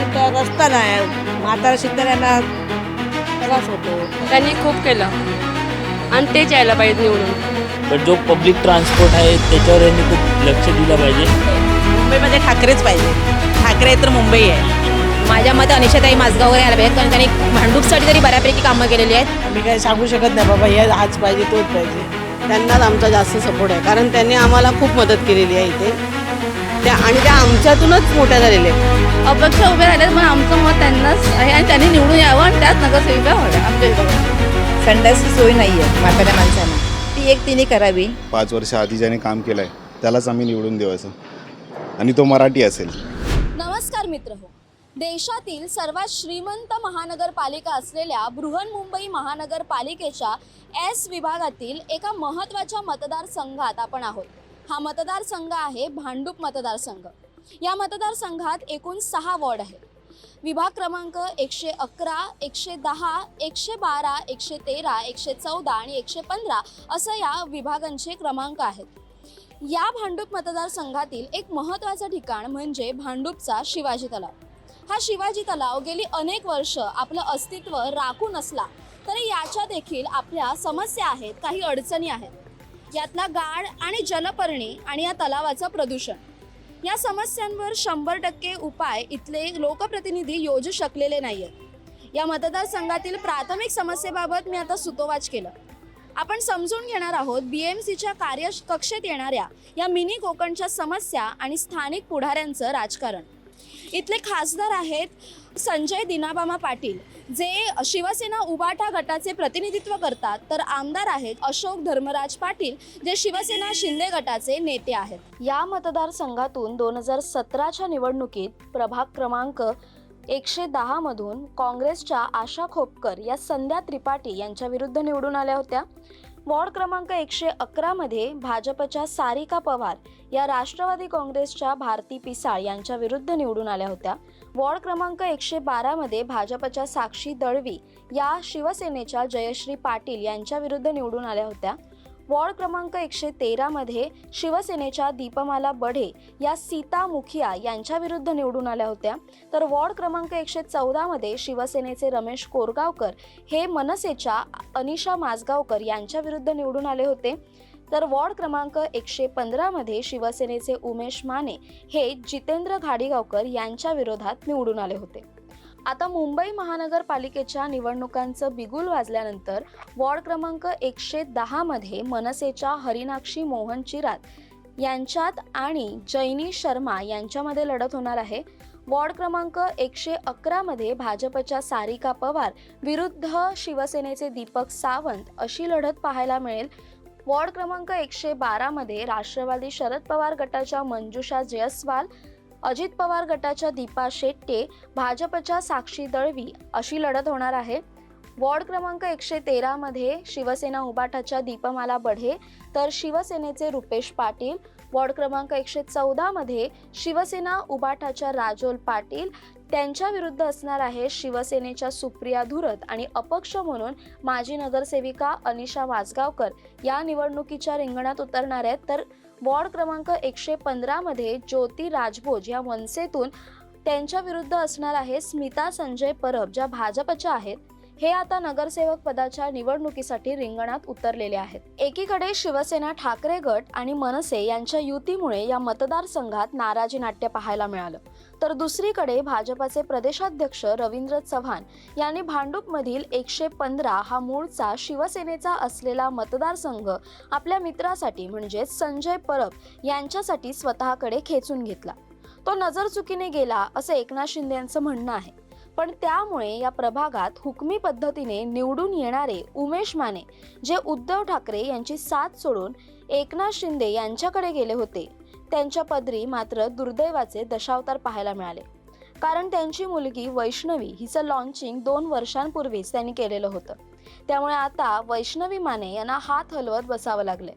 तिथं रस्ता नाही, म्हातारा शेतकऱ्यांना त्रास होतो. त्यांनी खूप केलं आणि तेच यायला पाहिजे निवडून. पण जो पब्लिक ट्रान्सपोर्ट आहे त्याच्यावर यांनी खूप लक्ष दिलं पाहिजे. मुंबईमध्ये ठाकरेच पाहिजे. ठाकरे तर मुंबई आहे. माझ्या मते अनिशाताई माझगाव वगैरे आल्या पाहिजेत, कारण त्यांनी भांडूपसाठी तरी बऱ्यापैकी कामं केलेली आहेत. मी काही सांगू शकत नाही बाबा, हे हाच पाहिजे तोच पाहिजे. त्यांनाच आमचा जास्त सपोर्ट आहे, कारण त्यांनी आम्हाला खूप मदत केलेली आहे इथे आणि त्या आमच्यातूनच मोठ्या झालेल्या आहेत. अपक्ष उभे राहिले पण आमचं मत त्यांनाच आहे आणि त्यांनी निवडून यावं आणि त्याच नगरसेविका व्हाव्या आमच्या इथं. संडासची सोय नाही आहे म्हाताऱ्या माणसांना, ती एक तिने करावी. 5 वर्ष आधी ज्याने काम केलं आहे त्यालाच आम्ही निवडून द्यायचं आणि तो मराठी असेल. नमस्कार मित्रहो, देशातील सर्वात श्रीमंत महानगरपालिका असलेल्या बृहन्मुंबई महानगरपालिकेच्या एस विभागातील एका महत्त्वाच्या मतदारसंघात आपण आहोत. हा मतदारसंघ आहे भांडूप मतदारसंघ. या मतदारसंघात एकूण 6 वॉर्ड आहेत. विभाग क्रमांक 111, 110, 112, 113, 114 आणि 115 असं या विभागांचे क्रमांक आहेत. या भांडूप मतदारसंघातील एक महत्त्वाचं ठिकाण म्हणजे भांडूपचा शिवाजी तलाव. हा शिवाजी तलाव गेली अनेक वर्ष आपलं अस्तित्व राखून असला तरी याच्या देखील आपल्या समस्या आहेत, काही अडचणी आहेत. यातला गाळ आणि जलपर्णी आणि या तलावाचं प्रदूषण, या समस्यांवर 100% उपाय इथले लोकप्रतिनिधी योजू शकलेले नाही आहेत. या मतदारसंघातील प्राथमिक समस्येबाबत मी आता सुतोवाच केलं. आपण समजून घेणार आहोत BMCच्या कार्यकक्षेत येणाऱ्या या मिनी कोकणच्या समस्या आणि स्थानिक पुढाऱ्यांचं राजकारण. इथले खासदार आहेत संजय दिनाबामा पाटील, जे शिवसेना उबाटा गटाचे प्रतिनिधित्व करतात, तर आमदार आहेत अशोक धर्मराज पाटील, जे शिवसेना शिंदे गटाचे नेते आहेत. या मतदारसंघातून 2017च्या निवडणुकीत प्रभाग क्रमांक 110 मधून काँग्रेसच्या आशा खोपकर या संध्या त्रिपाठी यांच्या विरुद्ध निवडून आल्या होत्या. वॉर्ड क्रमांक 111 मध्ये भाजपच्या सारिका पवार या राष्ट्रवादी काँग्रेसच्या भारती पिसाळ यांच्या विरुद्ध निवडून आल्या होत्या. वॉर्ड क्रमांक 112 मध्ये भाजपच्या साक्षी दळवी या शिवसेनेच्या जयश्री पाटील यांच्या विरुद्ध निवडून आल्या होत्या. वॉर्ड क्रमांक 113 मध्ये शिवसेनेच्या दीपमाला बढे या सीता मुखिया यांच्या विरुद्ध निवडून आल्या होत्या. तर वॉर्ड क्रमांक 114 मध्ये शिवसेनेचे रमेश कोरगावकर हे मनसेच्या अनिशा माझगावकर यांच्या विरुद्ध निवडून आले होते. तर वॉर्ड क्रमांक 115 मध्ये शिवसेनेचे उमेश माने हे जितेंद्र घाडीगावकर यांच्या विरोधात निवडून आले होते. आता मुंबई महानगरपालिकेच्या निवडणुकांचं बिगुल वाजल्यानंतर वॉर्ड क्रमांक 110 मध्ये मनसेच्या हरिनाक्षी मोहन चिरात यांच्यात आणि जैनी शर्मा यांच्यामध्ये लढत होणार आहे. वॉर्ड क्रमांक 111 मध्ये भाजपच्या सारिका पवार विरुद्ध शिवसेनेचे दीपक सावंत अशी लढत पाहायला मिळेल. वॉर्ड क्रमांक 112 मध्ये राष्ट्रवादी शरद पवार गटाच्या मंजुषा जयस्वाल, अजित पवार गटाच्या दीपा शेट्टे, भाजपच्या साक्षी दळवी अशी लढत होणार आहे. वॉर्ड क्रमांक 113 मध्ये शिवसेना उबाटाच्या दीपमाला बढे तर शिवसेनेचे रुपेश पाटील. वॉर्ड क्रमांक 114 मध्ये शिवसेना उबाटाच्या राजोल पाटील, त्यांच्या विरुद्ध असणार आहे शिवसेनेच्या सुप्रिया धुरत आणि अपक्ष म्हणून माजी नगरसेविका अनिशा वाजगावकर या निवडणुकीच्या रिंगणात उतरणार आहेत. तर वॉर्ड क्रमांक 115 मध्ये ज्योती राजभोज या मनसेतून त्यांच्या विरुद्ध असणार आहे स्मिता संजय परब, ज्या भाजपच्या आहेत. हे आता नगरसेवक पदाच्या निवडणुकीसाठी रिंगणात उतरलेले आहेत. एकीकडे शिवसेना ठाकरे गट आणि मनसे यांच्या युतीमुळे या मतदारसंघात नाराजी नाट्य पाहायला मिळालं, तर दुसरीकडे भाजपाचे प्रदेशाध्यक्ष रवींद्र चव्हाण यांनी भांडूपमधील 115 हा मूळचा शिवसेनेचा असलेला मतदारसंघ आपल्या मित्रासाठी म्हणजेच संजय परब यांच्यासाठी स्वतःकडे खेचून घेतला. तो नजरचुकीने गेला असं एकनाथ शिंदे यांचं म्हणणं आहे. पण त्यामुळे या प्रभागात हुकमी पद्धतीने निवडून येणारे उमेश माने, जे उद्धव ठाकरे यांची साथ सोडून एकनाथ शिंदे यांच्याकडे गेले होते, त्यांच्या पदरी मात्र दुर्दैवाचे दशावतार पाहायला मिळाले. कारण त्यांची मुलगी वैष्णवी हिचं लॉन्चिंग 2 वर्षांपूर्वीच त्यांनी केलेलं होतं. त्यामुळे आता वैष्णवी माने यांना हात हलवत बसावं लागले.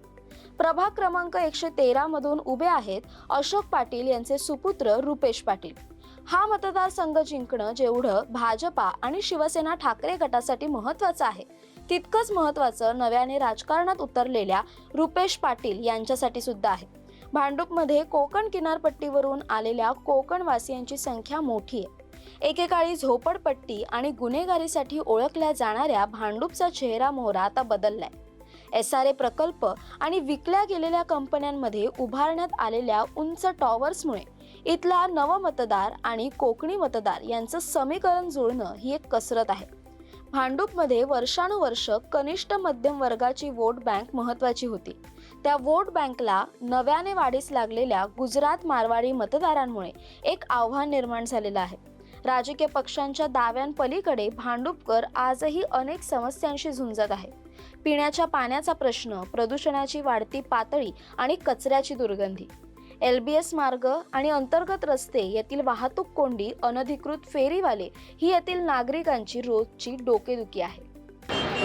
प्रभाग क्रमांक 113 मधून उभे आहेत अशोक पाटील यांचे सुपुत्र रुपेश पाटील. हा मतदारसंघ जिंकणं जेवढं भाजपा आणि शिवसेना ठाकरे गटासाठी महत्त्वाचं आहे, तितकंच महत्त्वाचं नव्याने राजकारणात उतरलेल्या रुपेश पाटील यांच्यासाठी सुद्धा आहे. भांडूपमध्ये कोकण किनारपट्टीवरून आलेल्या कोकणवासियांची संख्या मोठी आहे. एकेकाळी झोपडपट्टी आणि गुन्हेगारीसाठी ओळखल्या जाणाऱ्या भांडूपचा चेहरा मोहरा आता बदललाय। SRA प्रकल्प आणि विकल्या गेलेल्या कंपन्यांमध्ये उभारण्यात आलेल्या उंच टॉवर्समुळे इथला नवमतदार आणि कोकणी मतदार यांचं समीकरण जुळणं ही एक कसरत आहे। भांडूपमध्ये वर्षानुवर्ष कनिष्ठ मध्यम वर्गाची वोट बँक महत्त्वाची होती। त्या वोट बँकला नव्याने वाढीस लागलेल्या गुजरात मारवाडी मतदारांमुळे एक आव्हान निर्माण झालेलं आहे। राजकीय पक्षांच्या दाव्यांपलीकडे भांडूपकर आजही अनेक समस्यांशी झुंजत आहे। पिण्याच्या पाण्याचा प्रश्न, प्रदूषणाची वाढती पातळी आणि कचऱ्याची दुर्गंधी, LBS मार्ग आणि अंतर्गत रस्ते, येथील वाहतूक कोंडी, अनधिकृत फेरीवाले ही येथील नागरिकांची रोजची डोकेदुखी आहे।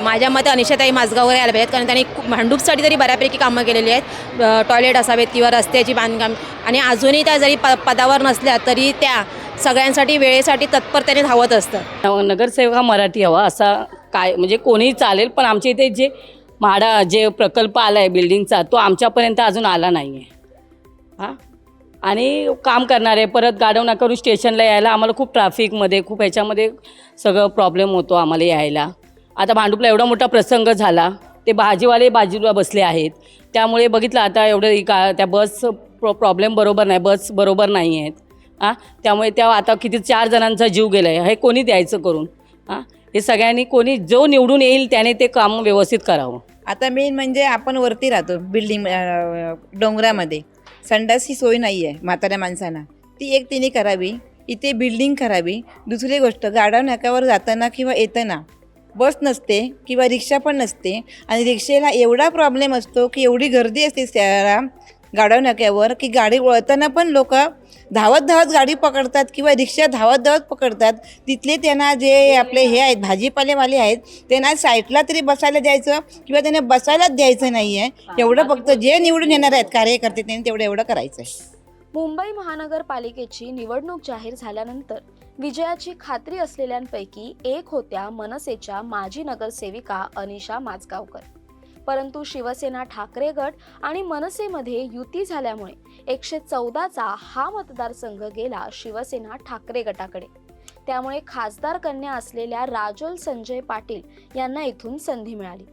माझ्या मते अनिशाताई माझगाववर यायला पाहिजेत, कारण त्यांनी भांडूपसाठी तरी बऱ्यापैकी कामं केलेली आहेत। टॉयलेट असावेत किंवा रस्त्याची बांधकाम, आणि अजूनही त्या जरी पदावर नसल्या तरी त्या सगळ्यांसाठी वेळेसाठी तत्परतेने धावत असतात। नगरसेवक हा मराठी हवा असा काय म्हणजे कोणीही चालेल, पण आमच्या इथे जे प्रकल्प आला आहे बिल्डिंगचा तो आमच्यापर्यंत अजून आला नाही आहे। हां, आणि काम करणारे परत गाडव नाक्यावरून स्टेशनला यायला आम्हाला खूप ट्रॅफिकमध्ये खूप ह्याच्यामध्ये सगळं प्रॉब्लेम होतो आम्हाला यायला। आता भांडूपला एवढा मोठा प्रसंग झाला, ते भाजीवाले बाजूला बसले आहेत, त्यामुळे बघितलं आता एवढं त्या बस प्रॉब्लेम बरोबर नाही, बस बरोबर नाही आहेत। हां, त्यामुळे त्या आता किती 4 जणांचा जीव गेला आहे, हे कोणी द्यायचं करून? हां, हे सगळ्यांनी कोणी जो निवडून येईल त्याने ते काम व्यवस्थित करावं। आता मेन म्हणजे आपण वरती राहतो बिल्डिंग डोंगरामध्ये, संडासची सोय नाही आहे म्हाताऱ्या माणसांना, ती एक तिने करावी, इथे बिल्डिंग करावी। दुसरी गोष्ट, गाडव नाक्यावर जाताना किंवा येताना बस नसते किंवा रिक्षा पण नसते, आणि रिक्षेला एवढा प्रॉब्लेम असतो की एवढी गर्दी असते त्या गाडव नाक्यावर की गाडी वळताना पण लोक धावत धावत गाडी पकडतात किंवा रिक्षा धावत धावत पकडतात। तिथले त्यांना जे आपले हे आहेत भाजीपालेवाले आहेत त्यांना साईडला तरी बसायला द्यायचं किंवा त्यांना बसायलाच द्यायचं नाही आहे। एवढं फक्त जे निवडून येणार आहेत कार्यकर्ते त्यांनी एवढं करायचं आहे। मुंबई महानगरपालिकेची निवडणूक जाहीर झाल्यानंतर विजयाची खात्री असलेल्यांपैकी एक होत्या मनसेच्या माजी नगरसेविका अनिशा माझगावकर। परंतु शिवसेना ठाकरे गट आणि मनसेमध्ये युती झाल्यामुळे 114चा हा मतदारसंघ गेला शिवसेना ठाकरे गटाकडे। त्यामुळे खासदार कन्या असलेल्या राजोल संजय पाटील यांना इथून संधी मिळाली।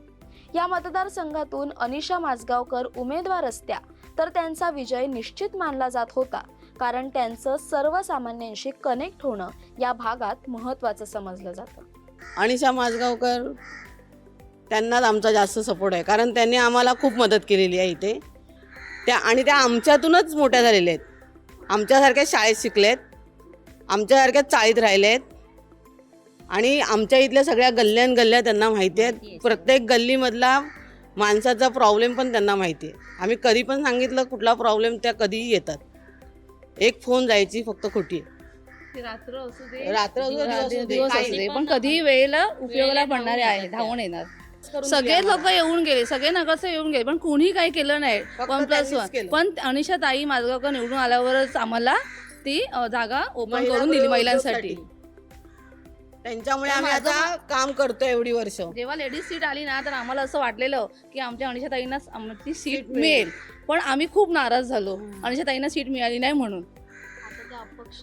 या मतदारसंघातून अनिशा माझगावकर उमेदवार असत्या तर त्यांचा विजय निश्चित मानला जात होता, कारण त्यांचं सर्वसामान्यांशी कनेक्ट होणं या भागात महत्त्वाचं समजलं जातं। अनिशा माझगावकर त्यांनाच आमचा जास्त सपोर्ट आहे, कारण त्यांनी आम्हाला खूप मदत केलेली आहे इथे। त्या आमच्यातूनच मोठ्या झालेल्या आहेत, आमच्यासारख्या शाळेत शिकलेत, आमच्यासारख्या चाळीत राहिलेत, आणि आमच्या इथल्या सगळ्या गल्ल्या त्यांना माहिती आहेत। प्रत्येक गल्लीमधला माणसाचा प्रॉब्लेम पण त्यांना माहिती आहे। आम्ही कधी पण सांगितलं कुठला प्रॉब्लेम, त्या कधीही येतात। एक फोन जायची फक्त खोटी आहे, रात्र असू दे, रात्र असू दे, दिवस असू दे, पण कधीही वेळेला उपयोगाला पडणारे आहे, धावून येणार। सगळे लोक येऊन गेले, सगळे नगरसेवक येऊन गेले, पण कोणी काही केलं नाही। 1+1 पण अनिशा ताई माझगावकर निवडून आल्यावरच आम्हाला ती जागा ओपन करून दिली महिलांसाठी। त्यांच्यामुळे आम्ही आता काम करतोय एवढी वर्ष। जेव्हा लेडीज सीट आली ना, तर आम्हाला असं वाटलेलं की आमच्या अनिशा ताईंना ती सीट मिळेल, पण आम्ही खूप नाराज झालो अनिशा ताईंना सीट मिळाली नाही म्हणून।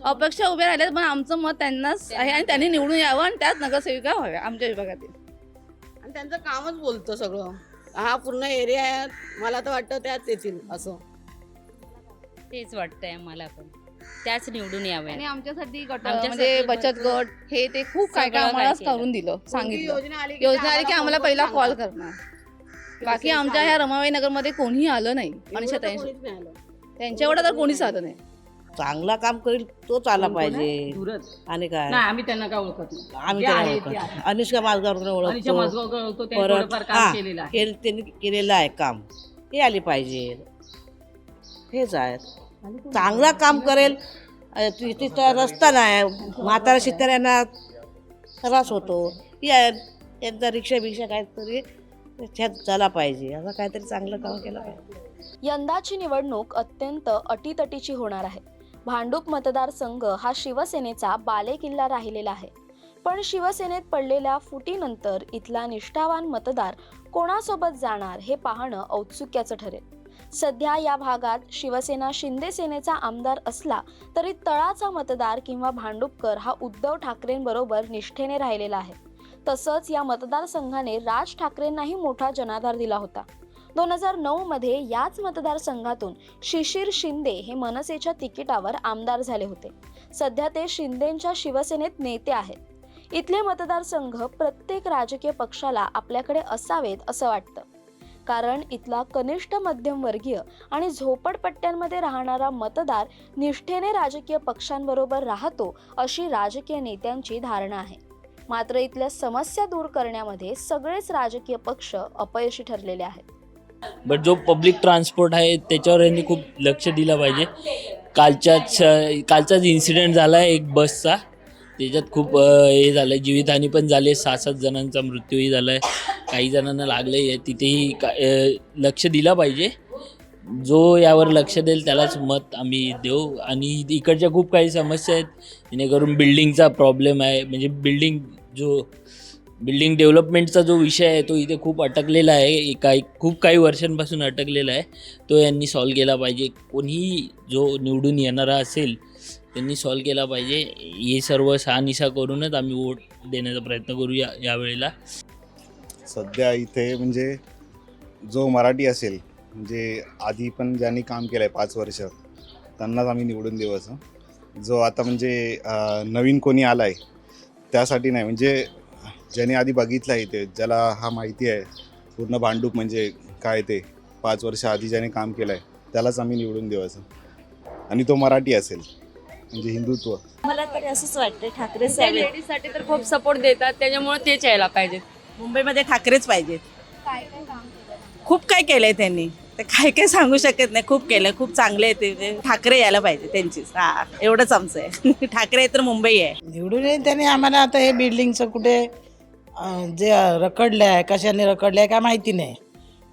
अपेक्षा उभ्या राहिल्यात, पण आमचं मत त्यांनाच आहे आणि त्यांनी निवडून यावं आणि त्याच नगरसेविका व्हाव्या आमच्या विभागातील। आणि त्यांचं कामच बोलतं सगळं, हा पूर्ण एरिया आहे, मला तर वाटतं त्याच येतील असं। तेच वाटतंय मला पण, त्याच निवडून यावे। आणि आमच्यासाठी गट म्हणजे बचत गट हे ते खूप काय काय आम्हाला करून दिलं, सांगितलं योजना आली की आम्हाला पहिला कॉल करणार। बाकी आमच्या ह्या रमाबाई नगरमध्ये कोणीही आलं नाही अनिशा ताईंशी, त्यांच्या एवढं तर कोणीच आलं नाही। चांगला काम करेल तोच आला पाहिजे, आणि काय नाही आम्ही त्यांना काय ओळखत नाही, आम्ही त्याला ओळखतो, अनिशा माझगावकर ओळखतो, परत त्यांनी केलेलं आहे काम, हे आले पाहिजे, हेच आहे। चांगला काम करेल, तिथं रस्ता नाही, म्हातारा शेतकऱ्यांना त्रास होतो, त्यांचा रिक्षा काहीतरी त्याच्यात झाला पाहिजे, असं काहीतरी चांगलं काम केलं पाहिजे। यंदाची निवडणूक अत्यंत अटीतटीची होणार आहे। भांडूप मतदारसंघ हा शिवसेनेचा बालेकिल्ला राहिलेला आहे, पण शिवसेनेत पडलेल्या फुटीनंतर इथला निष्ठावान मतदार कोणासोबत जाणार हे पाहणं औत्सुक्याचं ठरेल। सध्या या भागात शिवसेना शिंदे सेनेचा आमदार असला तरी तळाचा मतदार किंवा भांडुपकर हा उद्धव ठाकरेंबरोबर निष्ठेने राहिलेला आहे. तसंच या मतदारसंघाने राज ठाकरेंनाही मोठा जनाधार दिला होता. 2009 मध्ये याच मतदारसंघातून शिशिर शिंदे हे मनसेच्या तिकिटावर आमदार झाले होते. सध्या ते शिंदेंच्या शिवसेनेत नेते आहेत. इथले मतदारसंघ प्रत्येक राजकीय पक्षाला आपल्याकडे असावेत असं वाटतं, कारण इथला कनिष्ठ मध्यमवर्गीय आणि झोपडपट्ट्यांमध्ये राहणारा मतदार निष्ठेने राजकीय पक्षांबरोबर राहतो अशी राजकीय नेत्यांची धारणा आहे. मात्र इथल्या समस्या दूर करण्यामध्ये सगळेच राजकीय पक्ष अपयशी ठरलेले आहेत. बट जो पब्लिक ट्रान्सपोर्ट आहे त्याच्यावर यांनी खूप लक्ष दिलं पाहिजे. कालचाच इन्सिडेंट झाला आहे एक बसचा, त्याच्यात खूप हे झालं आहे, जीवितहानी पण झाली, 6-7 जणांचा मृत्यूही झाला आहे, काही जणांना लागलं आहे. तिथेही लक्ष दिलं पाहिजे. जो यावर लक्ष देईल त्यालाच मत आम्ही देऊ. आणि इकडच्या खूप काही समस्या आहेत, जेणेकरून बिल्डिंगचा प्रॉब्लेम आहे. म्हणजे बिल्डिंग डेव्हलपमेंटचा जो विषय आहे तो इथे खूप अटकलेला आहे, खूप काही वर्षांपासून अटकलेला आहे. तो यांनी सॉल्व केला पाहिजे. कोणीही जो निवडून येणारा असेल त्यांनी सॉल्व केला पाहिजे. हे सर्व शहानिशा करूनच आम्ही वोट देण्याचा प्रयत्न करू यावेळेला. सध्या इथे म्हणजे जो मराठी असेल, म्हणजे आधी पण ज्यांनी काम केलं आहे 5 वर्ष, त्यांनाच आम्ही निवडून देऊ असं. जो आता म्हणजे नवीन कोणी आला आहे त्यासाठी नाही, म्हणजे ज्याने आधी बघितलं आहे इथे, ज्याला हा माहिती आहे पूर्ण भांडूप म्हणजे काय ते 5 वर्ष आधी ज्याने काम केलं आहे त्यालाच आम्ही निवडून देऊ असं. आणि तो मराठी असेल, म्हणजे हिंदुत्व. मला तरी असंच वाटतं ठाकरे लेडीजसाठी तर खूप सपोर्ट देतात, त्याच्यामुळे तेच यायला पाहिजेत. मुंबईमध्ये ठाकरेच पाहिजेत. काय काय काम केलं? खूप काय केलंय त्यांनी, ते काय सांगू शकत नाही. खूप केलंय, खूप चांगले आहे ते. ठाकरे यायला पाहिजे त्यांचीच. हा, एवढंच आमचं आहे. ठाकरे तर मुंबई आहे. निवडून येईल त्याने. आम्हाला आता हे बिल्डिंगचं कुठे जे रखडलं आहे, कशाने रखडलं आहे काय माहिती नाही.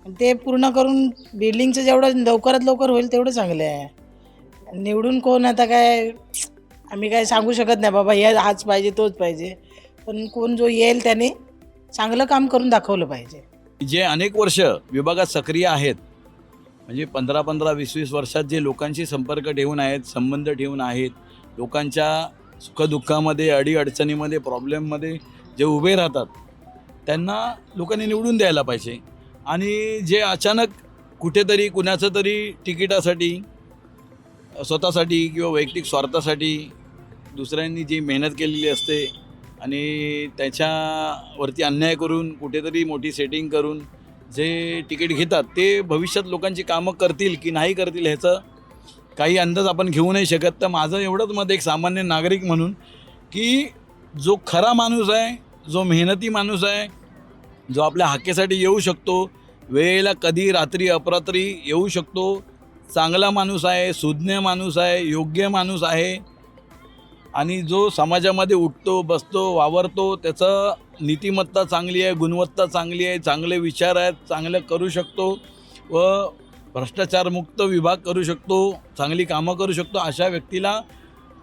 ते पूर्ण करून बिल्डिंगचं जेवढं लवकरात लवकर होईल तेवढं चांगलं आहे. निवडून कोण आता काय आम्ही काय सांगू शकत नाही बाबा हे हाच पाहिजे तोच पाहिजे, पण कोण जो येईल त्याने चांगलं काम करून दाखवलं पाहिजे. जे अनेक वर्ष विभागात सक्रिय आहेत, म्हणजे 15-15, 20-20 वर्षात जे लोकांशी संपर्क ठेवून आहेत, संबंध ठेवून आहेत, लोकांच्या सुखदुःखामध्ये, अडीअडचणीमध्ये, प्रॉब्लेममध्ये जे उभे राहतात, त्यांना लोकांनी निवडून द्यायला पाहिजे. आणि जे अचानक कुठेतरी कुणाचं तरी तिकिटासाठी, स्वतःसाठी किंवा वैयक्तिक स्वार्थासाठी दुसऱ्यांनी जी मेहनत केलेली असते आणि त्याच्यावरती अन्याय करून कुठेतरी मोठी सेटिंग करून जे तिकीट घेतात, ते भविष्यात लोकांची कामं करतील की नाही करतील ह्याचं काही अंदाज आपण घेऊ नाही शकत. तर माझं एवढंच मत एक सामान्य नागरिक म्हणून, की जो खरा माणूस आहे, जो मेहनती माणूस आहे, जो आपल्या हक्कासाठी येऊ शकतो, वेळेला कधी रात्री अपरात्री येऊ शकतो, चांगला माणूस आहे, सुज्ञ माणूस आहे, योग्य माणूस आहे, आणि जो समाजामध्ये उठतो, बसतो, वावरतो, त्याचं नीतिमत्ता चांगली आहे, गुणवत्ता चांगली आहे, चांगले विचार आहेत, चांगलं करू शकतो व भ्रष्टाचारमुक्त विभाग करू शकतो, चांगली कामं करू शकतो, अशा व्यक्तीला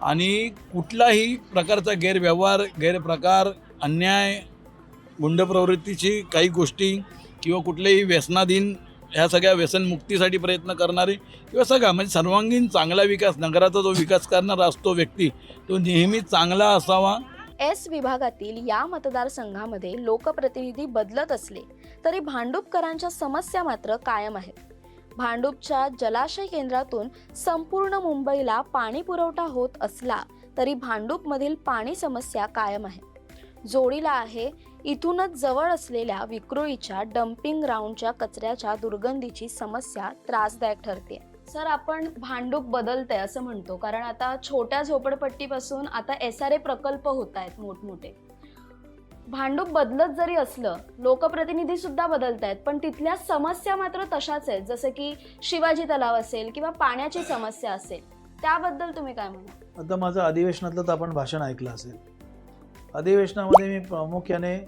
आणि कुठलाही प्रकारचा गैरव्यवहार, गैरप्रकार, अन्याय, गुंडप्रवृत्तीची काही गोष्टी किंवा कुठलेही व्यसनाधीन, ह्या सगळ्या व्यसनमुक्तीसाठी प्रयत्न करणारे किंवा सगळा म्हणजे सर्वांगीण चांगला विकास, नगराचा जो विकास करणारा असतो व्यक्ती, तो नेहमी चांगला असावा. एस विभागातील या मतदारसंघामध्ये लोकप्रतिनिधी बदलत असले तरी भांडुपकरांच्या समस्या मात्र कायम आहेत. भांडुपच्या जलाशय केंद्रातून संपूर्ण मुंबईला पाणी पुरवठा होत असला तरी भांडुपमधील पाणी समस्या कायम आहे. जोडीला आहे इथूनच जवळ असलेल्या विक्रोळीच्या डम्पिंग ग्राउंडच्या कचऱ्याच्या दुर्गंधीची समस्या त्रासदायक ठरते. सर, आपण भांडूप बदलतंय असं म्हणतो, कारण आता छोट्या झोपडपट्टीपासून आता SRA प्रकल्प होत आहेत मोठमोठे. भांडूप बदलत जरी असलं, लोकप्रतिनिधी सुद्धा बदलत आहेत, पण तिथल्या समस्या मात्र तशाच आहेत. जसं की शिवाजी तलाव असेल किंवा पाण्याची समस्या असेल, त्याबद्दल तुम्ही काय म्हणा? आता माझं अधिवेशनातलं तर आपण भाषण ऐकलं असेल. अधिवेशनामध्ये मी प्रामुख्याने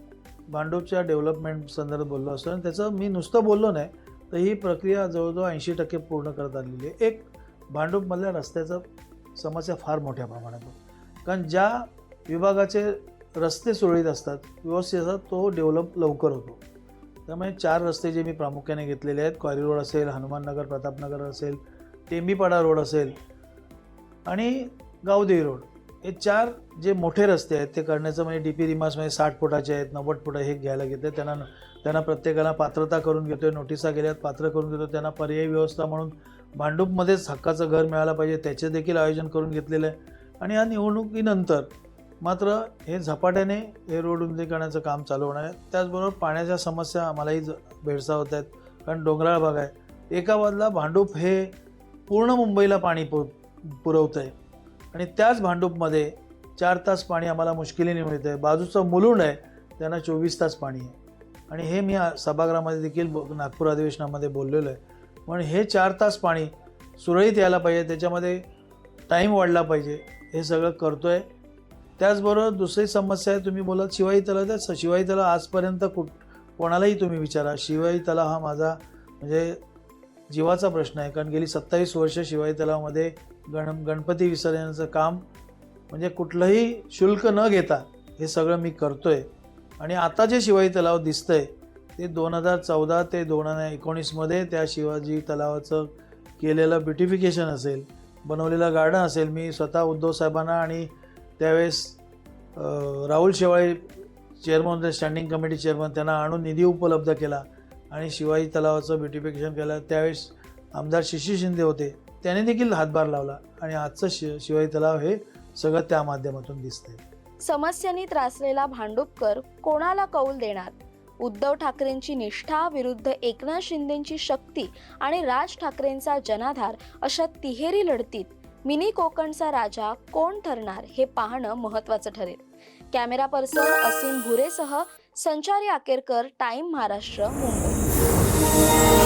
भांडूपच्या डेव्हलपमेंट संदर्भात बोललो असतो, आणि त्याचं मी नुसतं बोललो नाही, तर ही प्रक्रिया जवळजवळ 80% पूर्ण करत आलेली आहे. एक भांडूपमधल्या रस्त्याचं समस्या फार मोठ्या प्रमाणात आहे, कारण ज्या विभागाचे रस्ते सुरळीत असतात, व्यवस्थित असतात, तो डेव्हलप लवकर होतो. त्यामुळे 4 रस्ते जे मी प्रामुख्याने घेतलेले आहेत, क्वारी रोड असेल, हनुमाननगर प्रतापनगर असेल, टेंबीपाडा रोड असेल आणि गावदेवी रोड, हे 4 जे मोठे रस्ते आहेत ते करण्याचं म्हणजे DP रिमासमध्ये 60 फुटाचे आहेत, 90 फुट हे घ्यायला घेते. त्यांना प्रत्येकाला पात्रता करून घेतो, नोटिसा गेल्यात पात्र करून घेतो. त्यांना पर्यायी व्यवस्था म्हणून भांडूपमध्येच हक्काचं घर मिळालं पाहिजे त्याचे देखील आयोजन करून घेतलेलं आहे. आणि या निवडणुकीनंतर मात्र हे झपाट्याने हे रोड रुंदीकरणाचं काम चालू होणार आहे. त्याचबरोबर पाण्याच्या समस्या आम्हालाही भेडसावत आहेत, कारण डोंगराळ भाग आहे. एका बाजूला भांडूप हे पूर्ण मुंबईला पाणी पुरवतं आहे आणि त्याच भांडूपमध्ये 4 तास पाणी आम्हाला मुश्किलीने मिळतं आहे. बाजूचं मुलुंड आहे त्यांना 24 तास पाणी आहे. आणि हे मी सभागृहामध्ये देखील नागपूर अधिवेशनामध्ये बोललेलो आहे. पण हे 4 तास पाणी सुरळीत यायला पाहिजे, त्याच्यामध्ये टाईम वाढला पाहिजे, हे सगळं करतो आहे. त्याचबरोबर दुसरी समस्या आहे, तुम्ही बोलात शिवाई तलाव. तर शिवाई तलाव आजपर्यंत कोणालाही तुम्ही विचारा, शिवाई तलाव हा माझा म्हणजे जीवाचा प्रश्न आहे. कारण गेली 27 वर्ष शिवाई तलावामध्ये गणपती विसर्जनाचं काम म्हणजे कुठलंही शुल्क न घेता हे सगळं मी करतो आहे. आणि आता जे शिवाई तलाव दिसतं आहे ते 2014 ते 2019मध्ये त्या शिवाजी तलावाचं केलेलं ब्युटिफिकेशन असेल, बनवलेलं गार्डन असेल. मी स्वतः उद्धव साहेबांना आणि त्यावेळेस राहुल शेवाळे चेअरमन होते, स्टँडिंग कमिटी चेअरमन, त्यांना आणून निधी उपलब्ध केला आणि शिवाजी तलावाचं ब्युटिफिकेशन केलं. त्यावेळेस आमदार शिशिर शिंदे होते, त्याने देखील हातभार लावला आणि आजचं शिवाजी तलाव हे सगळं त्या माध्यमातून दिसतंय. समस्यांनी त्रासलेला भांडुपकर कोणाला कौल देणार? उद्धव ठाकरेंची निष्ठा विरुद्ध एकनाथ शिंदेंची शक्ती आणि राज ठाकरेंचा जनाधार अशा तिहेरी लढतीत मिनी कोकणचा राजा कोण ठरणार हे पाहणं महत्त्वाचं ठरेल. कॅमेरा पर्सन असीम भुरेसह संचारी आकेरकर, टाइम महाराष्ट्र, मुंबई.